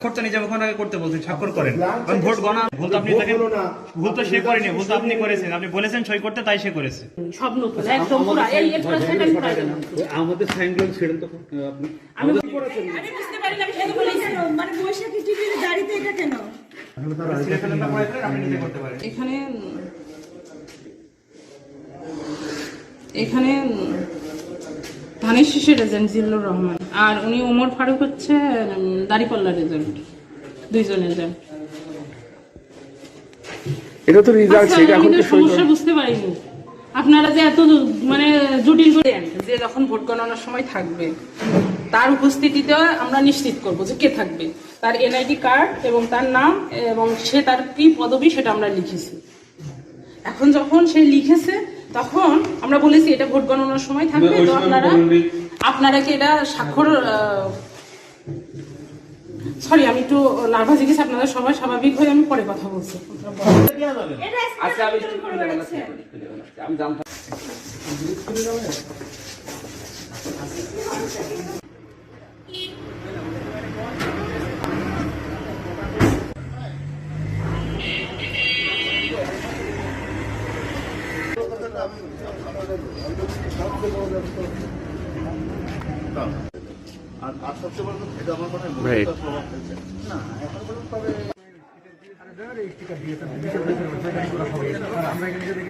খরচা নিজে ওখানে করতে বলছেন, স্বাক্ষর করেন। ভোট গণনা ভুল তো আপনি দেখেন, ভুল তো সে করেনি, ভুল তো আপনি করেছেন। আপনি বলেছেন সই করতে, তাই সে করেছে। সব নতুন একদম পুরো এই পুরো সেকেন্ড পুরো গেল। আমাদের সাইনগুলো ছেড়েন তখন আপনি আমি বুঝতে পারি না, আমি সেটা বলেছি মানে বৈশাখী টিভির গাড়িতে এটা কেন? আপনি নিজে করতে পারেন। এখানে ধানের শীষের এজেন্ট জিল্লুর রহমান, আর উনি ওমর ফারুক হচ্ছে দাড়িপাল্লার এজেন্ট, দুইজন এজেন্ট। এটা তো রেজাল্ট আচ্ছা, সেটা আমি এখন তো তো সই সমস্যা বুঝতে পারিনি। আপনারা যে এত মানে জটিল করে দেন, যে যখন ভোট গণনার সময় থাকবে তার উপস্থিতিতে আমরা নিশ্চিত করব যে কে থাকবে, তার এনআইডি কার্ড এবং তার নাম এবং সে তার কি পদবি সেটা আমরা লিখেছি। এখন যখন সে লিখেছে তখন আমরা বলেছি এটা ভোট গণনার সময় থাকবে, তো আপনারা কি এটা স্বাক্ষর, সরি আমি একটু নার্ভাস হয়ে গেছি, আপনারা সবাই স্বাভাবিক হয়ে আমি পরে কথা বলছি। আচ্ছা আমি জানতাম আর সবচেয়ে বড় কথা, এটা আমার মনে হয় Right. প্রভাব ফেলছে না এখন পর্যন্ত তবে